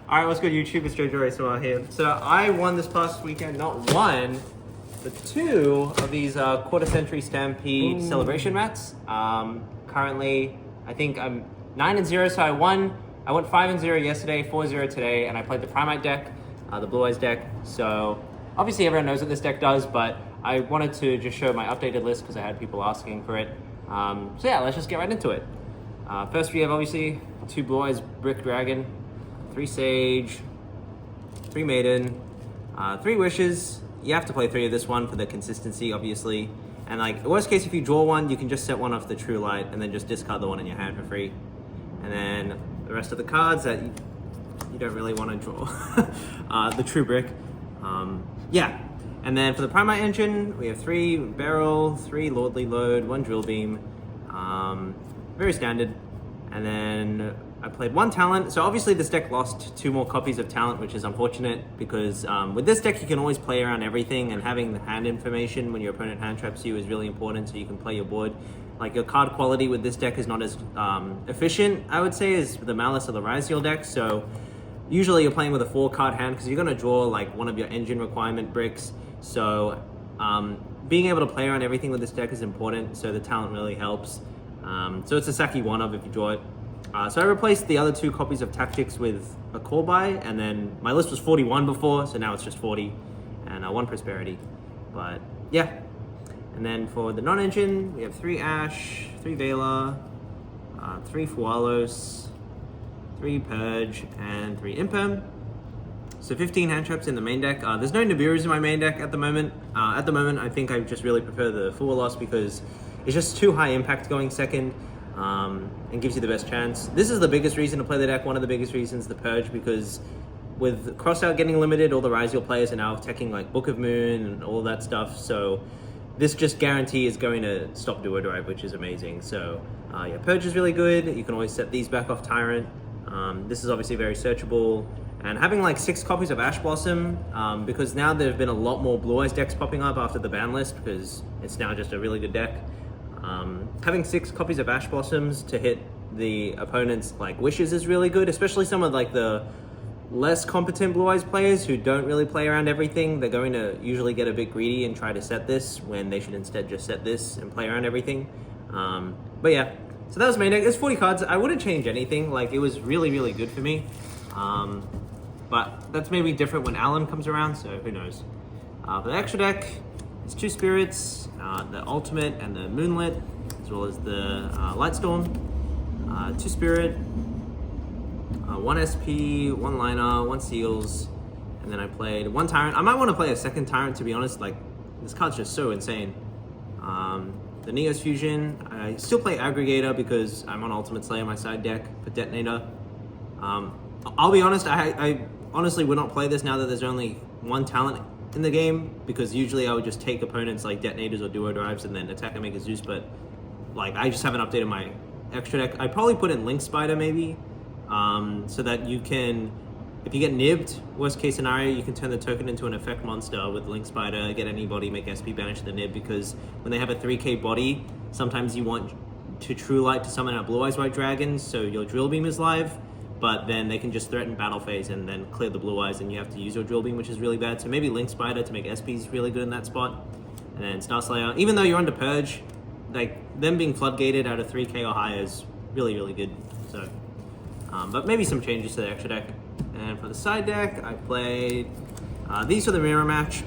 Alright, what's good YouTube? It's Jojo here. So I won this past weekend, not one, but two of these quarter century Stampede celebration mats. Currently, I think I'm 9-0, so I went 5-0 yesterday, 4-0 today, and I played the Primite deck, the Blue-Eyes deck. So obviously everyone knows what this deck does, but I wanted to just show my updated list because I had people asking for it. So yeah, let's just get right into it. First we have obviously 2 Blue-Eyes Brick Dragon, 3 Sage, 3 Maiden, 3 Wishes. You have to play 3 of this one for the consistency, obviously. And like, worst case, if you draw one, you can just set one off the True Light and then just discard the one in your hand for free. And then the rest of the cards that you don't really want to draw. The True Brick. Yeah. And then for the Primite engine, we have 3 Barrel, 3 Lordly Load, 1 Drill Beam. Very standard. And then I played 1 Talent. So obviously this deck lost 2 more copies of Talent, which is unfortunate because with this deck you can always play around everything, and having the hand information when your opponent hand traps you is really important so you can play your board. Like, your card quality with this deck is not as efficient, I would say, as the Malice or the Ryzeal deck. So usually you're playing with a 4-card hand because you're going to draw like one of your engine requirement bricks. So being able to play around everything with this deck is important, so the Talent really helps. So it's a Saki 1-of if you draw it. So I replaced the other 2 copies of Tactics with a Call By, and then my list was 41 before, so now it's just 40, and 1 Prosperity. But yeah. And then for the non-engine, we have 3 Ash, 3 Vela, 3 Fualos, 3 Purge, and 3 Imperm. So 15 hand traps in the main deck. There's no Nibiru's in my main deck at the moment. I think I just really prefer the Fualos because it's just too high impact going second. And gives you the best chance. This is the biggest reason to play the deck, one of the biggest reasons, the Purge, because with Crossout getting limited, all the Ryzeal players are now teching like Book of Moon and all that stuff, so this just guarantee is going to stop Duo Drive, which is amazing. So yeah, Purge is really good. You can always set these back off Tyrant. This is obviously very searchable, and having like 6 copies of Ash Blossom, because now there have been a lot more Blue-Eyes decks popping up after the ban list, because it's now just a really good deck. Having 6 copies of Ash Blossoms to hit the opponent's like wishes is really good, especially some of like the less competent Blue-Eyes players who don't really play around everything. They're going to usually get a bit greedy and try to set this when they should instead just set this and play around everything. But yeah, so that was main deck. It's 40 cards. I wouldn't change anything. Like, it was really, really good for me. But that's maybe different when Alan comes around, so who knows. For the extra deck, it's 2 Spirits, the Ultimate and the Moonlit, as well as the Lightstorm, 2 Spirit, 1 SP, 1 Liner, 1 Seals, and then I played 1 Tyrant. I might want to play a second Tyrant, to be honest. Like, this card's just so insane. The Neos Fusion, I still play Aggregator because I'm on Ultimate Slayer, my side deck, for Detonator. I'll be honest, I honestly would not play this now that there's only 1 Talent in the game, because usually I would just take opponents like Detonators or Duo Drives and then attack and make a Zeus, but like, I just haven't updated my extra deck. I'd probably put in Link Spider maybe, so that you can, if you get nibbed, worst case scenario, you can turn the token into an effect monster with Link Spider, get anybody, make SP banish the nib, because when they have a 3k body, sometimes you want to True Light to summon out Blue-Eyes White Dragons, so your Drill Beam is live, but then they can just threaten battle phase and then clear the Blue-Eyes and you have to use your Drill Beam, which is really bad. So maybe Link Spider to make SPs really good in that spot. And then Star Slayer, even though you're under Purge, like, them being floodgated out of 3k or higher is really, really good. So, but maybe some changes to the extra deck. And for the side deck, I played these for the mirror match.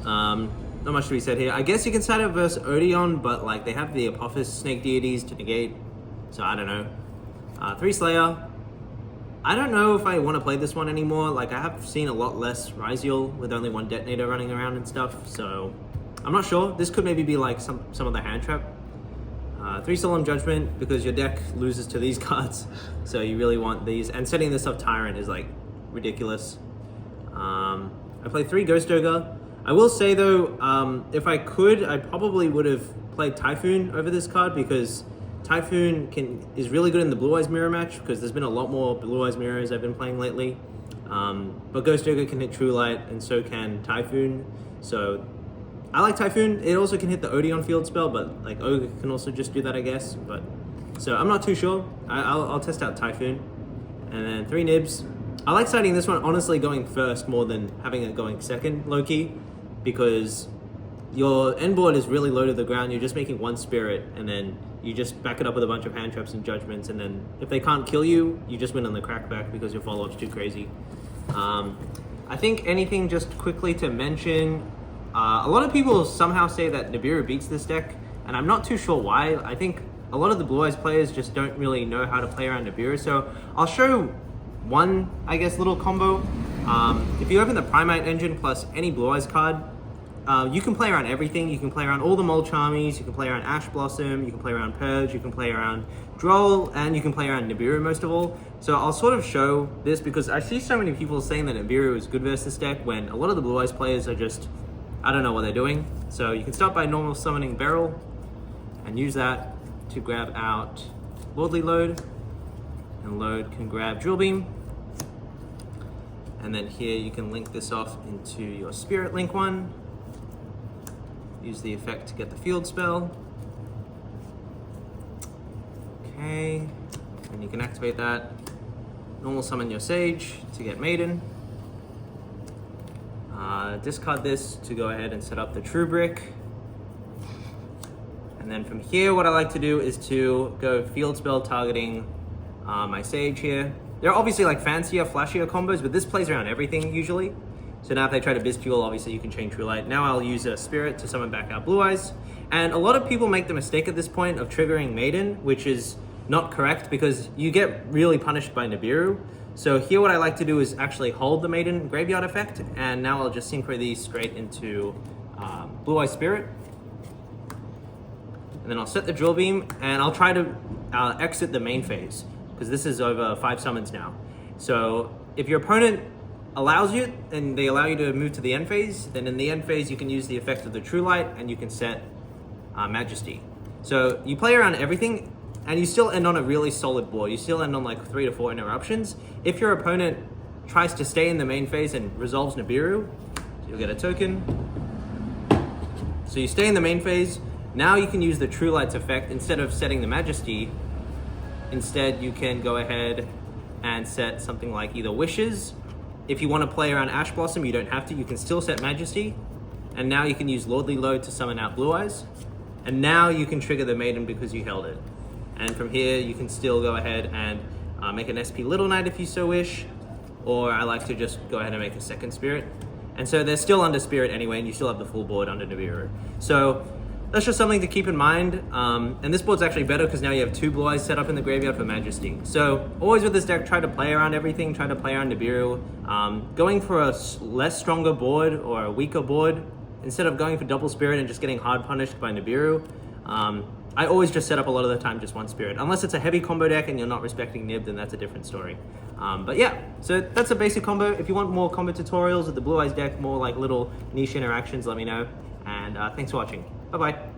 Not much to be said here. I guess you can side it versus Odeon, but like, they have the Apophis Snake Deities to negate, so I don't know. 3 Slayer. I don't know if I want to play this one anymore. Like, I have seen a lot less Ryzeal with only 1 Detonator running around and stuff, so I'm not sure. This could maybe be like some of the hand trap. 3 Solemn Judgment, because your deck loses to these cards, so you really want these. And setting this up Tyrant is like ridiculous. I played 3 Ghost Ogre. I will say though, if I could, I probably would have played Typhoon over this card, because Typhoon is really good in the Blue-Eyes mirror match, because there's been a lot more Blue-Eyes mirrors I've been playing lately. But Ghost Ogre can hit True Light, and so can Typhoon. So I like Typhoon. It also can hit the Odeon field spell, but like Ogre can also just do that, I guess. But so I'm not too sure. I'll test out Typhoon. And then 3 Nibs. I like siding this one, honestly, going first more than having it going second, low-key, because your end board is really low to the ground. You're just making one spirit, and then you just back it up with a bunch of hand traps and judgments, and then if they can't kill you, you just win on the crackback because your follow-up's too crazy. I think anything just quickly to mention, a lot of people somehow say that Nibiru beats this deck, and I'm not too sure why. I think a lot of the Blue-Eyes players just don't really know how to play around Nibiru, so I'll show one, I guess, little combo. If you open the Primite engine plus any Blue-Eyes card, you can play around everything. You can play around all the Mulch armies, you can play around Ash Blossom, you can play around Purge, you can play around Droll, and you can play around Nibiru most of all. So I'll sort of show this because I see so many people saying that Nibiru is good versus this deck when a lot of the Blue-Eyes players are just, I don't know what they're doing. So you can start by normal summoning Beryl and use that to grab out Lordly Load, and Load can grab Drill Beam. And then here you can link this off into your Spirit Link one. Use the effect to get the field spell. Okay, and you can activate that. Normal summon your Sage to get Maiden. Discard this to go ahead and set up the True Brick. And then from here, what I like to do is to go field spell targeting my Sage here. There are obviously like fancier, flashier combos, but this plays around everything usually. So now if they try to Biz Fuel, obviously you can chain True Light. Now I'll use a Spirit to summon back out Blue-Eyes. And a lot of people make the mistake at this point of triggering Maiden, which is not correct because you get really punished by Nibiru. So here what I like to do is actually hold the Maiden Graveyard effect, and now I'll just synchro these straight into Blue-Eyes Spirit. And then I'll set the Drill Beam, and I'll try to exit the main phase, because this is over 5 summons now. So if your opponent allows you, and they allow you to move to the end phase, then in the end phase you can use the effect of the True Light, and you can set Majesty. So you play around everything, and you still end on a really solid board. You still end on like 3 to 4 interruptions. If your opponent tries to stay in the main phase and resolves Nibiru, you'll get a token. So you stay in the main phase. Now you can use the True Light's effect instead of setting the Majesty. Instead, you can go ahead and set something like either Wishes. If you want to play around Ash Blossom, you don't have to. You can still set Majesty. And now you can use Lordly Load to summon out Blue-Eyes. And now you can trigger the Maiden because you held it. And from here, you can still go ahead and make an SP Little Knight if you so wish. Or I like to just go ahead and make a second Spirit. And so they're still under Spirit anyway, and you still have the full board under Nibiru. So that's just something to keep in mind. And this board's actually better because now you have 2 Blue-Eyes set up in the graveyard for Majesty. So always with this deck, try to play around everything, try to play around Nibiru. Going for a less stronger board or a weaker board, instead of going for double Spirit and just getting hard punished by Nibiru, I always just set up a lot of the time just 1 Spirit. Unless it's a heavy combo deck and you're not respecting Nib, then that's a different story. But yeah, so that's a basic combo. If you want more combo tutorials with the Blue-Eyes deck, more like little niche interactions, let me know. And thanks for watching. Bye-bye.